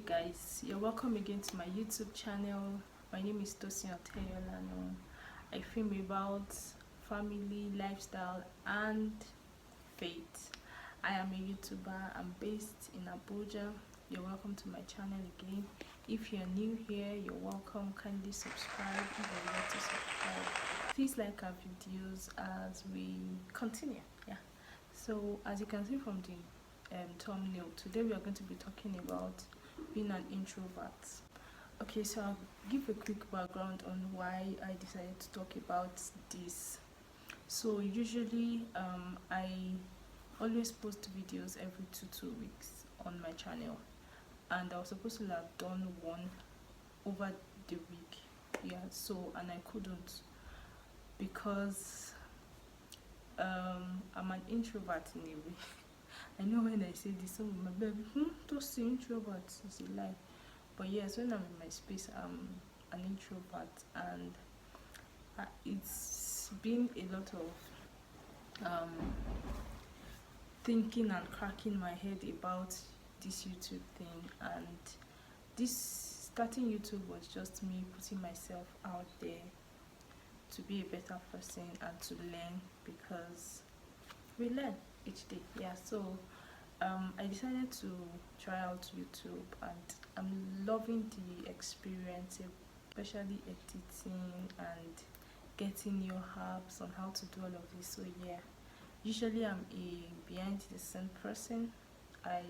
Guys, you're welcome again to my YouTube channel. My name is Tosin Oteyolano. I film about family, lifestyle and faith. I am a YouTuber. I'm based in Abuja. You're welcome to my channel again. If you're new here, you're welcome. Kindly subscribe if you're yet to subscribe. Please like our videos as we continue. So as you can see from the thumbnail, today we are going to be talking about being an introvert. Okay, so I'll give a quick background on why I decided to talk about this. So usually I always post videos every two weeks on my channel, and I was supposed to have done one over the week. And I couldn't because I'm an introvert in a way. I know when I say this, some of my baby, don't say introvert, it's a lie. But yes, when I'm in my space, I'm an introvert, and it's been a lot of thinking and cracking my head about this YouTube thing. And this starting YouTube was just me putting myself out there to be a better person and to learn, because we learn each day. So I decided to try out YouTube, and I'm loving the experience, especially editing and getting new apps on how to do all of this. So usually I'm a behind the scene person. I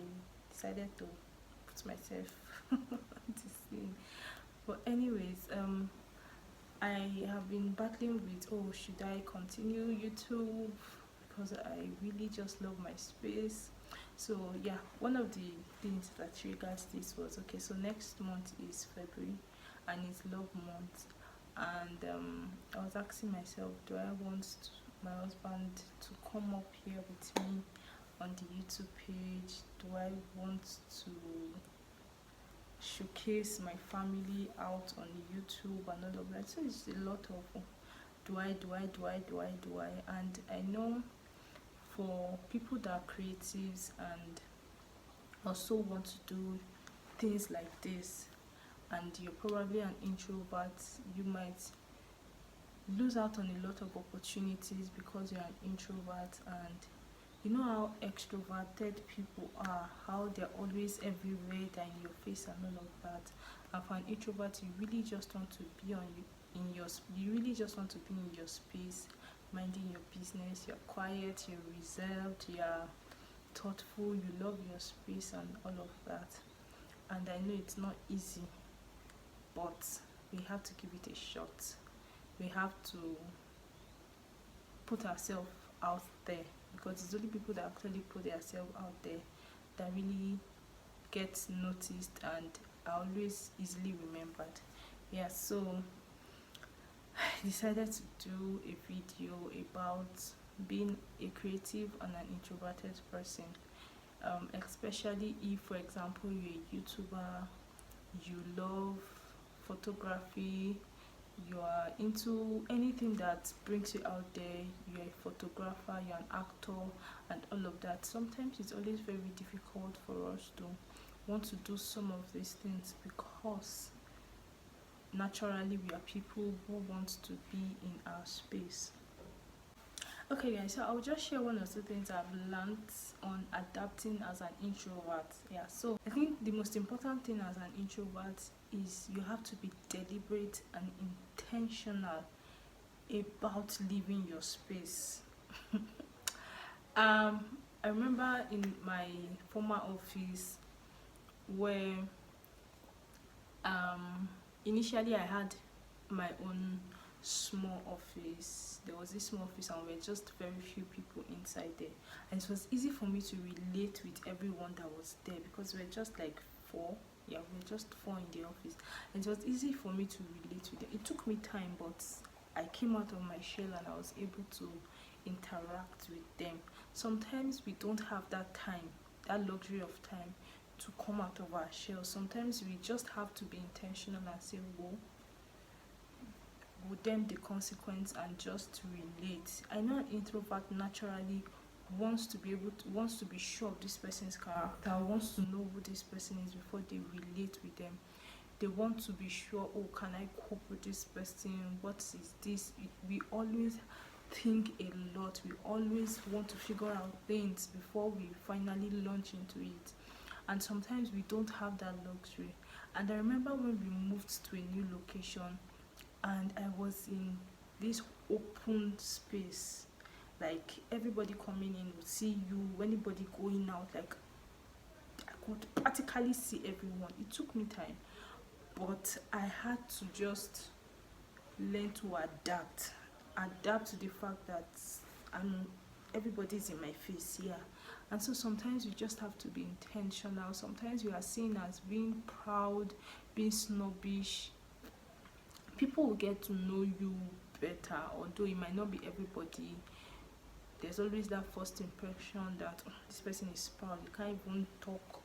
decided to put myself on the scene. But anyways, I have been battling with, should I continue YouTube, because I really just love my space. So one of the things that triggers this was, okay, so next month is February and it's love month, and I was asking myself, do I want my husband to come up here with me on the YouTube page? Do I want to showcase my family out on YouTube and all of that? So it's a lot of do I, and I know for people that are creatives and also want to do things like this, and you're probably an introvert, you might lose out on a lot of opportunities because you're an introvert. And you know how extroverted people are, how they're always everywhere, they're in your face and all of that. And for an introvert, you really just want to be you really just want to be in your space, minding your business. You're quiet, you're reserved, you're thoughtful, you love your space and all of that. And I know it's not easy, but we have to give it a shot. We have to put ourselves out there, because it's only people that actually put themselves out there that really get noticed and are always easily remembered. So I decided to do a video about being a creative and an introverted person, especially if, for example, you're a YouTuber, you love photography, you are into anything that brings you out there, you're a photographer, you're an actor and all of that. Sometimes it's always very difficult for us to want to do some of these things, because naturally we are people who want to be in our space. Okay guys, so I'll just share one or two things I've learned on adapting as an introvert. So I think the most important thing as an introvert is you have to be deliberate and intentional about leaving your space. I remember in my former office where initially I had my own small office. There was this small office and we were just very few people inside there, and it was easy for me to relate with everyone that was there, because we were just like four. We were just four in the office, and it was easy for me to relate with them. It took me time, but I came out of my shell and I was able to interact with them. Sometimes we don't have that time, that luxury of time to come out of our shell. Sometimes we just have to be intentional and say, whoa, with them the consequence, and just relate. I know an introvert naturally wants to be sure of this person's character, wants to know who this person is before they relate with them. They want to be sure, oh, can I cope with this person? What is this? We always think a lot. We always want to figure out things before we finally launch into it. And sometimes we don't have that luxury. And I remember when we moved to a new location and I was in this open space. Like everybody coming in would see you, anybody going out, like I could practically see everyone. It took me time, but I had to just learn to adapt to the fact that I'm everybody's in my face here. And so sometimes you just have to be intentional. Sometimes you are seen as being proud, being snobbish. People will get to know you better, although it might not be everybody. There's always that first impression that, "Oh, this person is proud, you can't even talk."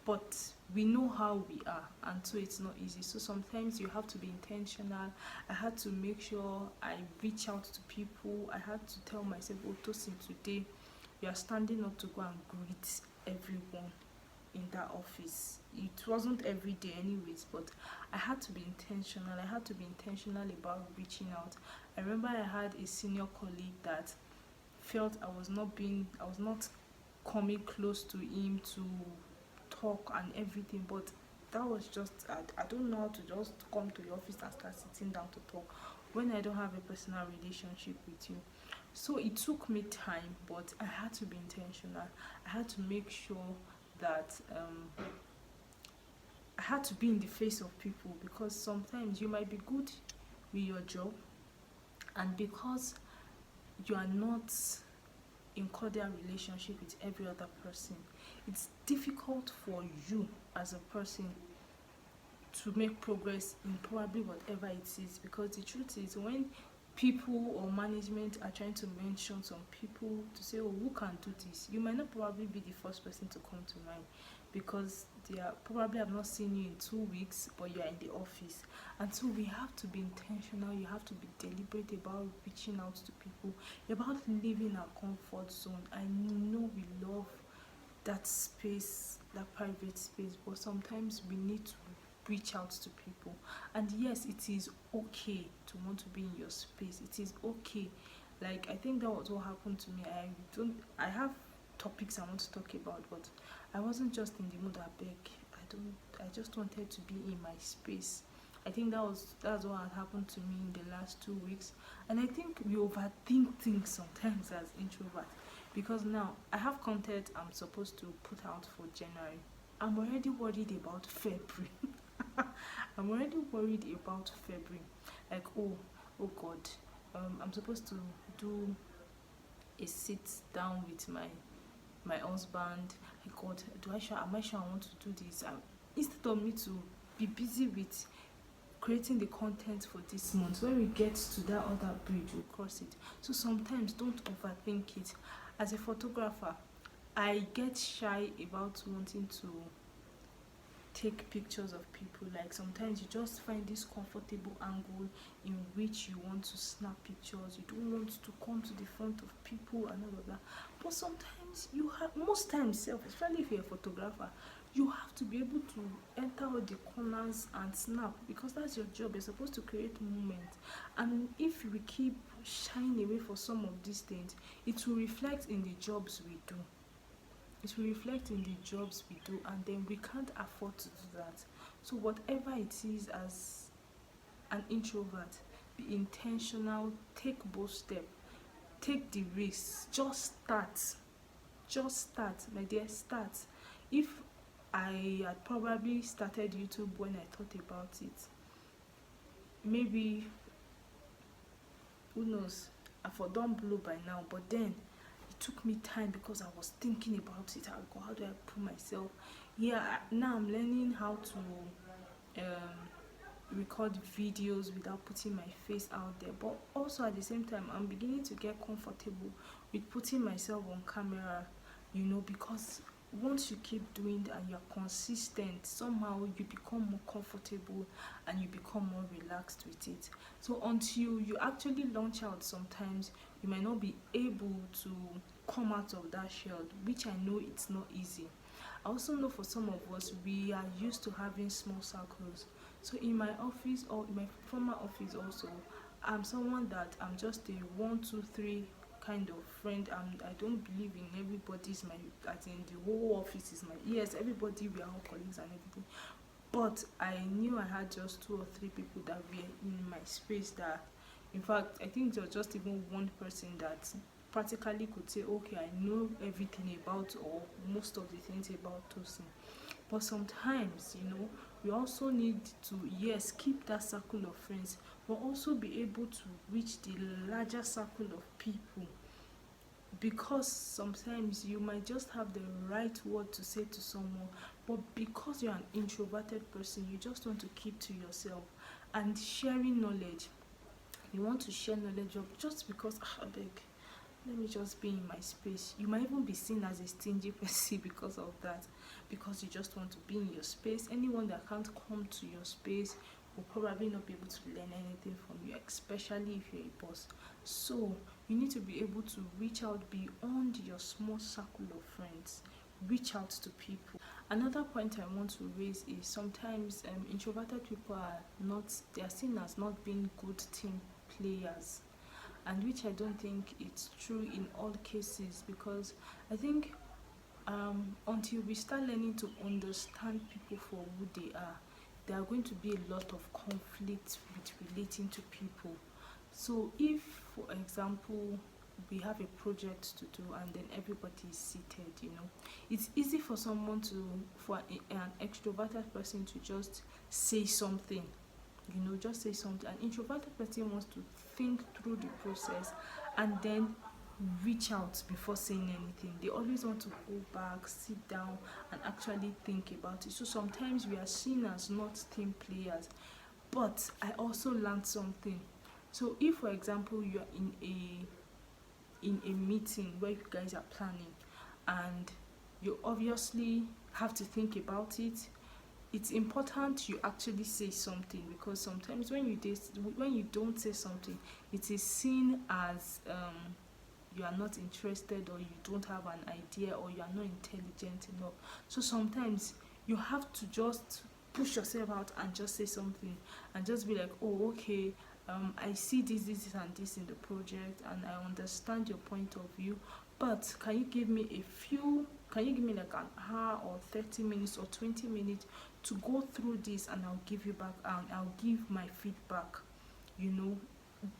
But we know how we are, and so it's not easy. So sometimes you have to be intentional. I had to make sure I reach out to people. I had to tell myself, oh, Tosin, today you are standing up to go and greet everyone in that office. It wasn't every day anyways, but I had to be intentional. I had to be intentional about reaching out. I remember I had a senior colleague that felt I was not coming close to him to talk and everything, but that was just I don't know how to just come to the office and start sitting down to talk when I don't have a personal relationship with you. So it took me time, but I had to be intentional. I had to make sure that I had to be in the face of people, because sometimes you might be good with your job, and because you are not in cordial relationship with every other person, it's difficult for you as a person to make progress in probably whatever it is. Because the truth is, when people or management are trying to mention some people to say, oh, who can do this, you might not probably be the first person to come to mind, because they are probably have not seen you in 2 weeks, but you are in the office. And so we have to be intentional. You have to be deliberate about reaching out to people, about leaving our comfort zone. I know we love that space, that private space, but sometimes we need to reach out to people. And yes, it is okay to want to be in your space. It is okay. Like, I think that was what happened to me. I have topics I want to talk about, but I wasn't just in the mood. I just wanted to be in my space. I think that's what had happened to me in the last 2 weeks. And I think we overthink things sometimes as introverts, because now I have content I'm supposed to put out for January. I'm already worried about February. I'm already worried about February. Like, oh God, I'm supposed to do a sit down with my husband. Like, God, am I sure I want to do this? Instead of me to be busy with creating the content for this month, when we get to that other bridge, we'll cross it. So sometimes don't overthink it. As a photographer, I get shy about wanting to take pictures of people. Like, sometimes you just find this comfortable angle in which you want to snap pictures. You don't want to come to the front of people and all of that. But sometimes most times, especially if you're a photographer, you have to be able to enter all the corners and snap, because that's your job. You're supposed to create moments. And if we keep shying away for some of these things, it will reflect in the jobs we do. It will reflect in the jobs we do, and then we can't afford to do that. So whatever it is, as an introvert, be intentional, take bold steps, take the risk, just start, my dear, start. If I had probably started YouTube when I thought about it, maybe, who knows, I've done blow by now. But then it took me time, because I was thinking about it. How do I put myself? Yeah, now I'm learning how to record videos without putting my face out there. But also at the same time, I'm beginning to get comfortable with putting myself on camera, because once you keep doing that and you're consistent, somehow you become more comfortable and you become more relaxed with it. So until you actually launch out, sometimes you might not be able to come out of that shell, which I know it's not easy. I also know for some of us, we are used to having small circles. So in my office, or in my former office also, I'm someone that I'm just a one, two, three kind of friend. I don't believe in everybody's my, as in the whole office is my, yes, everybody, we are all colleagues and everything. But I knew I had just two or three people that were in my space that, in fact, I think there was just even one person that practically could say, okay, I know everything about, or most of the things about Tosin. But sometimes, we also need to, yes, keep that circle of friends, but also be able to reach the larger circle of people, because sometimes you might just have the right word to say to someone, but because you're an introverted person, you just want to keep to yourself. And sharing knowledge, you want to share knowledge of, just because, I beg, let me just be in my space. You might even be seen as a stingy person because of that, because you just want to be in your space. Anyone that can't come to your space will probably not be able to learn anything from you, especially if you're a boss. So you need to be able to reach out beyond your small circle of friends. Reach out to people. Another point I want to raise is sometimes introverted people they are seen as not being good team players, and which I don't think it's true in all cases, because I think until we start learning to understand people for who they are, there are going to be a lot of conflict with relating to people. So if, for example, we have a project to do and then everybody is seated, it's easy for an extroverted person to just say something, just say something. An introverted person wants to think through the process and then reach out before saying anything. They always want to go back, sit down, and actually think about it. So sometimes we are seen as not team players. But I also learned something. So if, for example, you are in a meeting where you guys are planning, and you obviously have to think about it, it's important you actually say something, because sometimes when you don't say something, it is seen as you are not interested, or you don't have an idea, or you are not intelligent enough. So sometimes you have to just push yourself out and just say something, and just be like, oh, okay, I see this and this in the project, and I understand your point of view, but can you give me like an hour or 30 minutes or 20 minutes to go through this, and I'll give you back, and I'll give my feedback.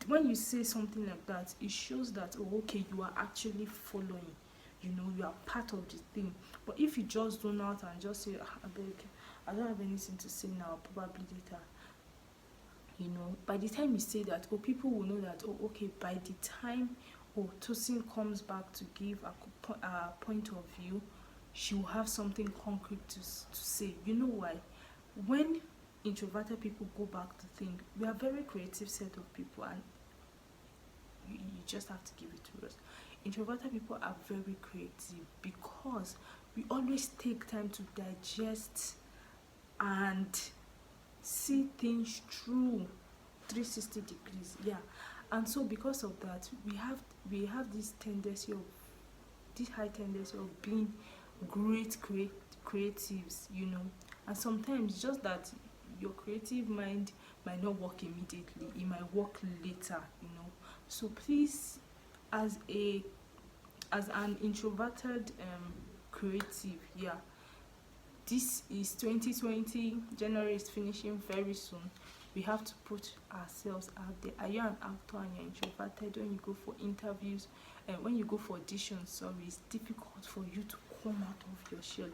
When you say something like that, it shows that, oh, okay, you are actually following, you are part of the thing. But if you just zone out and just say, I beg, I don't have anything to say now, probably later, by the time you say that, oh, people will know that, oh, okay, by the time, oh, Tosin comes back to give a point of view, she will have something concrete to say. You know why? When introverted people go back to think, we are a very creative set of people, and you just have to give it to us. Introverted people are very creative because we always take time to digest and see things through 360 degrees. Yeah. And so because of that, we have this high tendency of being great creatives, and sometimes just that your creative mind might not work immediately, it might work later. So please, as an introverted creative, yeah, this is 2020. January is finishing very soon. We have to put ourselves out there. Are you an actor and you're introverted? When you go for interviews and when you go for auditions, it's difficult for you to come out of your shell.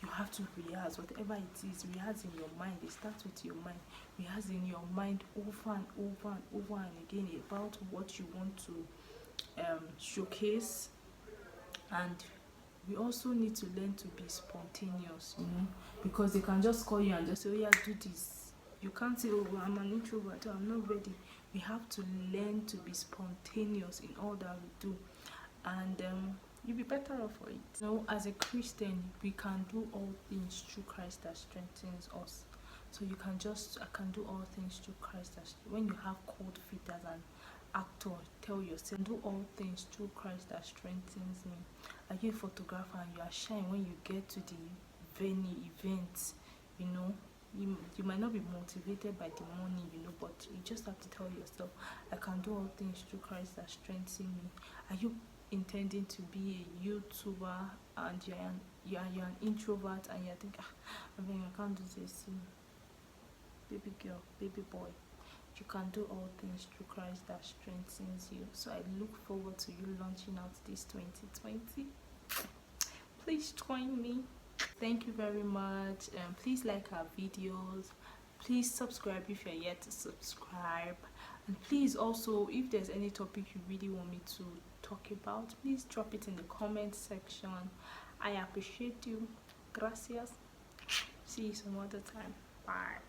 You have to rehearse, whatever it is, rehearse in your mind. It starts with your mind. Rehearse in your mind over and over and over and again about what you want to showcase. And we also need to learn to be spontaneous, because they can just call you and just say, oh yeah, do this. You can't say, oh, I'm an introvert, I'm not ready. We have to learn to be spontaneous in all that we do, and you'll be better off for it. As a Christian, we can do all things through Christ that strengthens us. So I can do all things through Christ. When you have cold feet as an actor, tell yourself, do all things through Christ that strengthens me. Are you a photographer and you are shy when you get to the venue events? You know, you might not be motivated by the money, you know, but you just have to tell yourself, I can do all things through Christ that strengthens me. Are you intending to be a YouTuber and you're an introvert and you're thinking, I mean, I can't do this, baby girl, baby boy, you can do all things through Christ that strengthens you. So I look forward to you launching out this 2020. Please join me. Thank you very much. Please like our videos. Please subscribe if you're yet to subscribe. And please also, if there's any topic you really want me to talk about, please drop it in the comment section. I appreciate you. Gracias. See you some other time. Bye.